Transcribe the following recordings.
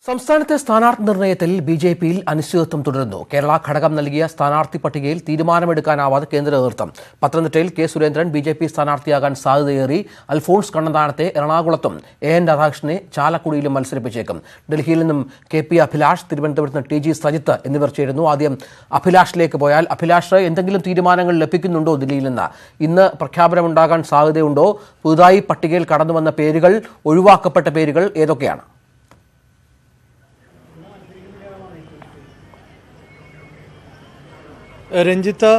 സംസ്ഥാനത്തെ സ്ഥാനാർത്ഥി നിർണയത്തിൽ ബിജെപിയിൽ അനിശ്ചിതത്വം തുടരുന്നു. കേരള ഘടകം നൽകിയ സ്ഥാനാർത്ഥി പട്ടികയിൽ തീരുമാനമെടുക്കാനാവാതെ കേന്ദ്ര നേതൃത്വം. പത്തനംതിട്ടയിൽ കെ സുരേന്ദ്രൻ ബിജെപി സ്ഥാനാർത്ഥിയാകാൻ സാധ്യതയേറി. അൽഫോൺസ് കണ്ണന്താനത്തെ എറണാകുളത്തും എൻ രാധാകൃഷ്ണനെ ചാലക്കുടിയിലും മത്സരിപ്പിച്ചേക്കും. ഡൽഹിയിൽ നിന്നും കെ പി അഭിലാഷ്, തിരുവനന്തപുരത്ത് നിന്ന് ടി ജി സജിത്ത് എന്നിവർ ചേരുന്നു. ആദ്യം അഭിലാഷിലേക്ക് പോയാൽ, അഭിലാഷ്, എന്തെങ്കിലും തീരുമാനങ്ങൾ ലഭിക്കുന്നുണ്ടോ ദില്ലിയിൽ നിന്ന്? ഇന്ന് പ്രഖ്യാപനമുണ്ടാകാൻ സാധ്യതയുണ്ടോ? പുതുതായി പട്ടികയിൽ കടന്നുവന്ന പേരുകൾ, ഒഴിവാക്കപ്പെട്ട പേരുകൾ ഏതൊക്കെയാണ്? രഞ്ജിത്ത്,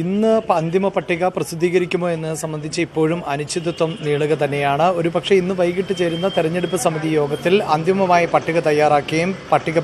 ഇന്ന് അന്തിമ പട്ടിക പ്രസിദ്ധീകരിക്കുമോ എന്നത് സംബന്ധിച്ച് ഇപ്പോഴും അനിശ്ചിതത്വം നീളുക തന്നെയാണ്. ഒരുപക്ഷെ ഇന്ന് വൈകിട്ട് ചേരുന്ന തെരഞ്ഞെടുപ്പ് സമിതി യോഗത്തിൽ അന്തിമമായ പട്ടിക തയ്യാറാക്കുകയും പട്ടിക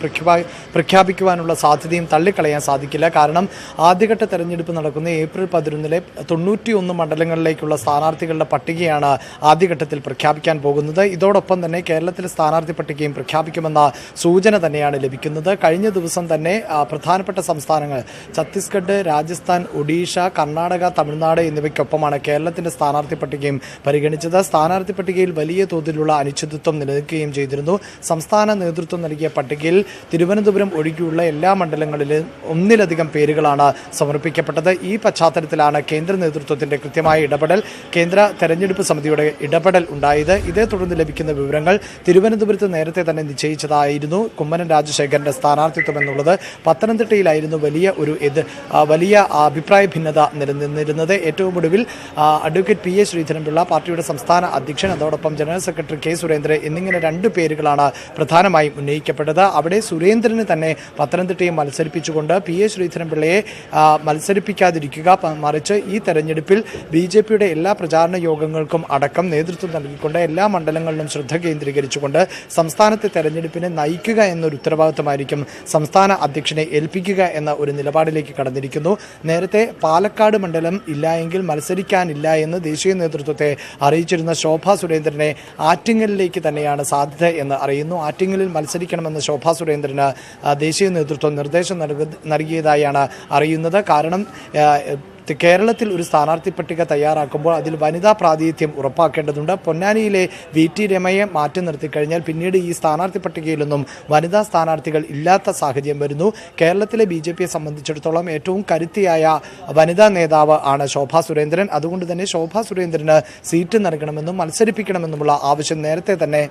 പ്രഖ്യാപിക്കുവാനുള്ള സാധ്യതയും തള്ളിക്കളയാൻ സാധിക്കില്ല. കാരണം ആദ്യഘട്ട തെരഞ്ഞെടുപ്പ് നടക്കുന്ന ഏപ്രിൽ 11 91 മണ്ഡലങ്ങളിലേക്കുള്ള സ്ഥാനാർത്ഥികളുടെ പട്ടികയാണ് ആദ്യഘട്ടത്തിൽ പ്രഖ്യാപിക്കാൻ പോകുന്നത്. ഇതോടൊപ്പം തന്നെ കേരളത്തിലെ സ്ഥാനാർത്ഥി പട്ടികയും പ്രഖ്യാപിക്കുമെന്ന സൂചന തന്നെയാണ് ലഭിക്കുന്നത്. കഴിഞ്ഞ ദിവസം തന്നെ പ്രധാനപ്പെട്ട സംസ്ഥാനങ്ങൾ ഛത്തീസ്ഗഡ്, രാജസ്ഥാൻ, ഒഡീഷ, കർണാടക, തമിഴ്നാട് എന്നിവയ്ക്കൊപ്പമാണ് കേരളത്തിന്റെ സ്ഥാനാർത്ഥി പട്ടികയും പരിഗണിച്ചത്. സ്ഥാനാർത്ഥി പട്ടികയിൽ വലിയ തോതിലുള്ള അനിശ്ചിതത്വം നിലനിൽക്കുകയും ചെയ്തിരുന്നു. സംസ്ഥാന നേതൃത്വം നൽകിയ പട്ടികയിൽ തിരുവനന്തപുരം ഒഴികെയുള്ള എല്ലാ മണ്ഡലങ്ങളിലും ഒന്നിലധികം പേരുകളാണ് സമർപ്പിക്കപ്പെട്ടത്. ഈ പശ്ചാത്തലത്തിലാണ് കേന്ദ്ര നേതൃത്വത്തിന്റെ കൃത്യമായ ഇടപെടൽ, കേന്ദ്ര തെരഞ്ഞെടുപ്പ് സമിതിയുടെ ഇടപെടൽ ഉണ്ടായത്. ഇതേ തുടർന്ന് ലഭിക്കുന്ന വിവരങ്ങൾ നിരുവനന്തപുരത്ത് നേരത്തെ തന്നെ നിശ്ചയിച്ചതായിരുന്നു കുമ്മനം രാജശേഖരന്റെ സ്ഥാനാർത്ഥിത്വം എന്നുള്ളത്. പത്തനംതിട്ടയിലായിരുന്നു വലിയ അഭിപ്രായ ഭിന്നത നിലനിന്നിരുന്നത്. ഏറ്റവും ഒടുവിൽ അഡ്വക്കേറ്റ് പി എ ശ്രീധരൻപിള്ള, പാർട്ടിയുടെ സംസ്ഥാന അധ്യക്ഷൻ, അതോടൊപ്പം ജനറൽ സെക്രട്ടറി കെ സുരേന്ദ്രൻ എന്നിങ്ങനെ 2 പേരുകളാണ് പ്രധാനമായും ഉന്നയിക്കപ്പെട്ടത്. അവിടെ സുരേന്ദ്രന് തന്നെ പത്തനംതിട്ടയെ മത്സരിപ്പിച്ചുകൊണ്ട് പി എ ശ്രീധരൻപിള്ളയെ മത്സരിപ്പിക്കാതിരിക്കുക, മറിച്ച് ഈ തെരഞ്ഞെടുപ്പിൽ ബിജെപിയുടെ എല്ലാ പ്രചാരണ യോഗങ്ങൾക്കും അടക്കം നേതൃത്വം നൽകിക്കൊണ്ട് എല്ലാ മണ്ഡലങ്ങളിലും ശ്രദ്ധ കേന്ദ്രീകരിച്ചുകൊണ്ട് സംസ്ഥാനത്തെ തെരഞ്ഞെടുപ്പിനെ നയിക്കുക എന്നൊരു ഉത്തരവാദിത്തമായിരിക്കും സംസ്ഥാന അധ്യക്ഷനെ ഏൽപ്പിക്കുക എന്ന ഒരു നിലപാടിലേക്ക് കടന്നിരിക്കുന്നു. നേരത്തെ പാലക്കാട് മണ്ഡലം ഇല്ല എങ്കിൽ മത്സരിക്കാനില്ല എന്ന് ദേശീയ നേതൃത്വത്തെ അറിയിച്ചിരുന്ന ശോഭാ സുരേന്ദ്രനെ ആറ്റിങ്ങലിലേക്ക് തന്നെയാണ് സാധ്യത എന്ന് അറിയുന്നു. ആറ്റിങ്ങലിൽ മത്സരിക്കണമെന്ന് ശോഭാ സുരേന്ദ്രന് ദേശീയ നേതൃത്വം നിർദ്ദേശം നൽകിയതായാണ് അറിയുന്നത്. കാരണം കേരളത്തിൽ ഒരു സ്ഥാനാർത്ഥി പട്ടിക തയ്യാറാക്കുമ്പോൾ അതിൽ വനിതാ പ്രാതിനിധ്യം ഉറപ്പാക്കേണ്ടതുണ്ട്. പൊന്നാനിയിലെ വി ടി രമയെ മാറ്റി നിർത്തിക്കഴിഞ്ഞാൽ പിന്നീട് ഈ സ്ഥാനാർത്ഥി പട്ടികയിലൊന്നും വനിതാ സ്ഥാനാർത്ഥികൾ ഇല്ലാത്ത സാഹചര്യം വരുന്നു. കേരളത്തിലെ ബിജെപിയെ സംബന്ധിച്ചിടത്തോളം ഏറ്റവും കരുത്തിയായ വനിതാ നേതാവ് ആണ് ശോഭാ സുരേന്ദ്രൻ. അതുകൊണ്ട് തന്നെ ശോഭാ സുരേന്ദ്രന് സീറ്റ് നൽകണമെന്നും മത്സരിപ്പിക്കണമെന്നുമുള്ള ആവശ്യം നേരത്തെ തന്നെ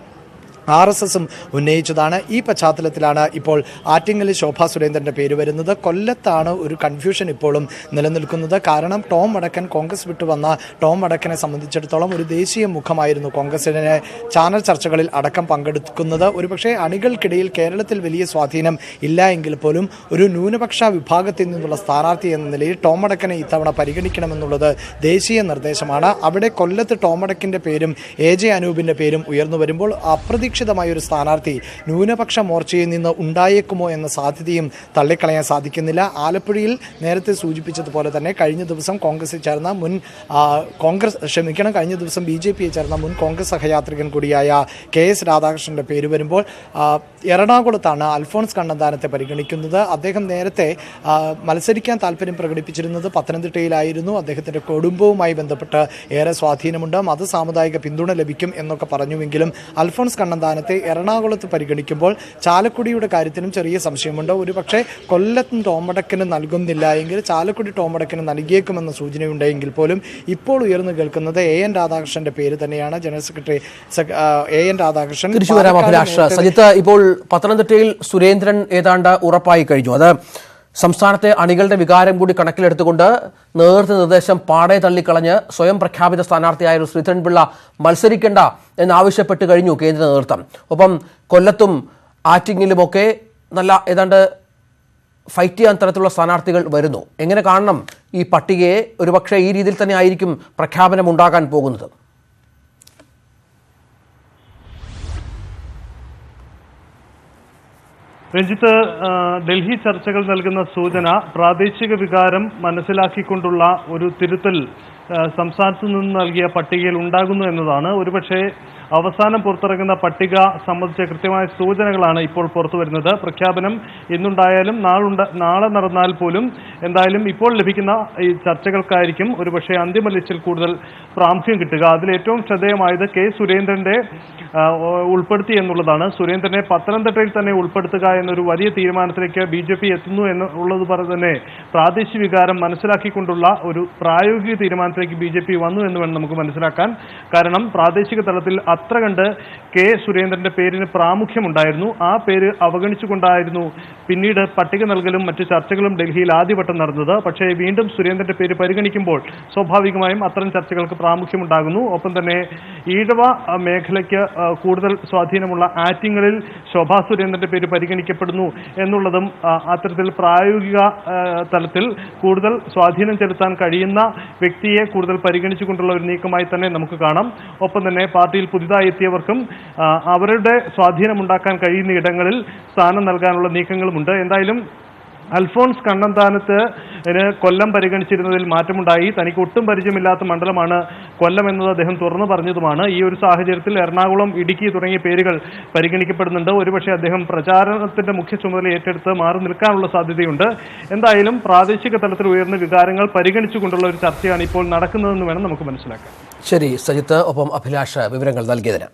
RSSും ഉന്നയിച്ചതാണ്. ഈ പശ്ചാത്തലത്തിലാണ് ഇപ്പോൾ ആറ്റിങ്ങലിൽ ശോഭാ സുരേന്ദ്രൻ്റെ പേര് വരുന്നത്. കൊല്ലത്താണ് ഒരു കൺഫ്യൂഷൻ ഇപ്പോഴും നിലനിൽക്കുന്നത്. കാരണം ടോം വടക്കൻ, കോൺഗ്രസ് വിട്ടുവന്ന ടോം വടക്കനെ സംബന്ധിച്ചിടത്തോളം ഒരു ദേശീയ മുഖമായിരുന്നു കോൺഗ്രസിനെ ചാനൽ ചർച്ചകളിൽ അടക്കം പങ്കെടുക്കുന്നത്. ഒരുപക്ഷെ അണികൾക്കിടയിൽ കേരളത്തിൽ വലിയ സ്വാധീനം ഇല്ല എങ്കിൽ പോലും ഒരു ന്യൂനപക്ഷ വിഭാഗത്തിൽ നിന്നുള്ള സ്ഥാനാർത്ഥി എന്ന നിലയിൽ ടോം വടക്കനെ ഇത്തവണ പരിഗണിക്കണമെന്നുള്ളത് ദേശീയ നിർദ്ദേശമാണ്. അവിടെ കൊല്ലത്ത് ടോം വടക്കിൻ്റെ പേരും AJ അനൂപിൻ്റെ പേരും ഉയർന്നു വരുമ്പോൾ ഒരു സ്ഥാനാർത്ഥി ന്യൂനപക്ഷ മോർച്ചയിൽ നിന്ന് ഉണ്ടായേക്കുമോ എന്ന സാധ്യതയും തള്ളിക്കളയാൻ സാധിക്കുന്നില്ല. ആലപ്പുഴയിൽ നേരത്തെ സൂചിപ്പിച്ചതുപോലെ തന്നെ കഴിഞ്ഞ ദിവസം കഴിഞ്ഞ ദിവസം BJPയെ ചേർന്ന മുൻ കോൺഗ്രസ് സഹയാത്രികൻ കൂടിയായ KS രാധാകൃഷ്ണന്റെ പേര് വരുമ്പോൾ എറണാകുളത്താണ് അൽഫോൺസ് കണ്ണന്താനത്തെ പരിഗണിക്കുന്നത്. അദ്ദേഹം നേരത്തെ മത്സരിക്കാൻ താല്പര്യം പ്രകടിപ്പിച്ചിരുന്നത് പത്തനംതിട്ടയിലായിരുന്നു. അദ്ദേഹത്തിന്റെ കുടുംബവുമായി ബന്ധപ്പെട്ട് ഏറെ സ്വാധീനമുണ്ട്, മതസാമുദായിക പിന്തുണ ലഭിക്കും എന്നൊക്കെ പറഞ്ഞുവെങ്കിലും അൽഫോൺസ് കണ്ണന്താനത്തെ എറണാകുളത്ത് പരിഗണിക്കുമ്പോൾ ചാലക്കുടിയുടെ കാര്യത്തിലും ചെറിയ സംശയമുണ്ട്. ഒരുപക്ഷെ കൊല്ലത്തും ടോം വടക്കന് നൽകുന്നില്ല എങ്കിൽ ചാലക്കുടി ടോം വടക്കന് നൽകിയേക്കുമെന്ന സൂചനയുണ്ടെങ്കിൽ പോലും ഇപ്പോൾ ഉയർന്നു കേൾക്കുന്നത് AN രാധാകൃഷ്ണന്റെ പേര് തന്നെയാണ്. General secretary AN Radhakrishnan. Sajith, ഇപ്പോൾ പത്തനംതിട്ടയിൽ സുരേന്ദ്രൻ ഏതാണ്ട് ഉറപ്പായി കഴിഞ്ഞു. അത് സംസ്ഥാനത്തെ അണികളുടെ വികാരം കൂടി കണക്കിലെടുത്തുകൊണ്ട് നേതൃത്വ നിർദ്ദേശം പാടെ തള്ളിക്കളഞ്ഞ് സ്വയം പ്രഖ്യാപിത സ്ഥാനാർത്ഥിയായ ശ്രീധരൻപിള്ള മത്സരിക്കേണ്ട എന്നാവശ്യപ്പെട്ട് കഴിഞ്ഞു കേന്ദ്ര നേതൃത്വം. ഒപ്പം കൊല്ലത്തും ആറ്റിങ്ങിലുമൊക്കെ നല്ല ഏതാണ്ട് ഫൈറ്റ് ചെയ്യാൻ തരത്തിലുള്ള സ്ഥാനാർത്ഥികൾ വരുന്നു. എങ്ങനെ കാണണം ഈ പട്ടികയെ? ഒരുപക്ഷെ ഈ രീതിയിൽ തന്നെ ആയിരിക്കും പ്രഖ്യാപനം ഉണ്ടാകാൻ പോകുന്നത്. രഞ്ജിത്ത്, ഡൽഹി ചർച്ചകൾ നൽകുന്ന സൂചന പ്രാദേശിക വികാരം മനസ്സിലാക്കിക്കൊണ്ടുള്ള ഒരു തിരുത്തൽ സംസ്ഥാനത്ത് നിന്ന് നൽകിയ പട്ടികയിൽ ഉണ്ടാകുന്നു എന്നതാണ്. ഒരുപക്ഷെ അവസാനം പുറത്തിറങ്ങുന്ന പട്ടിക സംബന്ധിച്ച കൃത്യമായ സൂചനകളാണ് ഇപ്പോൾ പുറത്തു വരുന്നത്. പ്രഖ്യാപനം ഇന്നുണ്ടായാലും നാളെ നടന്നാൽ പോലും എന്തായാലും ഇപ്പോൾ ലഭിക്കുന്ന ഈ ചർച്ചകൾക്കായിരിക്കും ഒരുപക്ഷെ അന്തിമ ലിസ്റ്റിൽ കൂടുതൽ പ്രാമുഖ്യം കിട്ടുക. അതിലേറ്റവും ശ്രദ്ധേയമായത് കെ സുരേന്ദ്രന്റെ ഉൾപ്പെടുത്തി എന്നുള്ളതാണ്. സുരേന്ദ്രനെ പത്തനംതിട്ടയിൽ തന്നെ ഉൾപ്പെടുത്തുക എന്നൊരു വലിയ തീരുമാനത്തിലേക്ക് BJP എത്തുന്നു എന്നുള്ളത് പോലെ തന്നെ പ്രാദേശിക വികാരം മനസ്സിലാക്കിക്കൊണ്ടുള്ള ഒരു പ്രായോഗിക തീരുമാനത്തിലേക്ക് BJP വന്നു എന്ന് വേണം നമുക്ക് മനസ്സിലാക്കാൻ. കാരണം പ്രാദേശിക തലത്തിൽ അത്ര കണ്ട് കെ സുരേന്ദ്രന്റെ പേരിന് പ്രാമുഖ്യമുണ്ടായിരുന്നു. ആ പേര് അവഗണിച്ചുകൊണ്ടായിരുന്നു പിന്നീട് പട്ടിക നൽകലും മറ്റു ചർച്ചകളും ഡൽഹിയിൽ ആദ്യവട്ടം നടന്നത്. പക്ഷേ വീണ്ടും സുരേന്ദ്രന്റെ പേര് പരിഗണിക്കുമ്പോൾ സ്വാഭാവികമായും അത്തരം ചർച്ചകൾക്ക് പ്രാമുഖ്യമുണ്ടാകുന്നു. ഒപ്പം തന്നെ ഈഴവ മേഖലയ്ക്ക് കൂടുതൽ സ്വാധീനമുള്ള ആറ്റിങ്ങലിൽ ശോഭാ സുരേന്ദ്രന്റെ പേര് പരിഗണിക്കപ്പെടുന്നു എന്നുള്ളതും അത്തരത്തിൽ പ്രായോഗിക തലത്തിൽ കൂടുതൽ സ്വാധീനം ചെലുത്താൻ കഴിയുന്ന വ്യക്തിയെ കൂടുതൽ പരിഗണിച്ചുകൊണ്ടുള്ള ഒരു നീക്കമായി തന്നെ നമുക്ക് കാണാം. ഒപ്പം തന്നെ പാർട്ടിയിൽ പുതിയതായി എത്തിയവർക്കും അവരുടെ സ്വാധീനമുണ്ടാക്കാൻ കഴിയുന്ന ഇടങ്ങളിൽ സ്ഥാനം നൽകാനുള്ള നീക്കങ്ങളുമുണ്ട്. എന്തായാലും അൽഫോൺസ് കണ്ണന്താനത്തിന് കൊല്ലം പരിഗണിച്ചിരുന്നതിൽ മാറ്റമുണ്ടായി. തനിക്ക് ഒട്ടും പരിചയമില്ലാത്ത മണ്ഡലമാണ് കൊല്ലം എന്നത് അദ്ദേഹം തുറന്നു പറഞ്ഞതുമാണ്. ഈ ഒരു സാഹചര്യത്തിൽ എറണാകുളം, ഇടുക്കി തുടങ്ങിയ പേരുകൾ പരിഗണിക്കപ്പെടുന്നുണ്ട്. ഒരുപക്ഷെ അദ്ദേഹം പ്രചാരണത്തിന്റെ മുഖ്യ ചുമതല ഏറ്റെടുത്ത് മാറി നിൽക്കാനുള്ള സാധ്യതയുണ്ട്. എന്തായാലും പ്രാദേശിക തലത്തിൽ ഉയർന്ന വികാരങ്ങൾ പരിഗണിച്ചുകൊണ്ടുള്ള ഒരു ചർച്ചയാണ് ഇപ്പോൾ നടക്കുന്നതെന്ന് വേണം നമുക്ക് മനസ്സിലാക്കാൻ. ശരി സജിത്ത്, ഒപ്പം അഭിലാഷ് വിവരങ്ങൾ നൽകിയതിന്.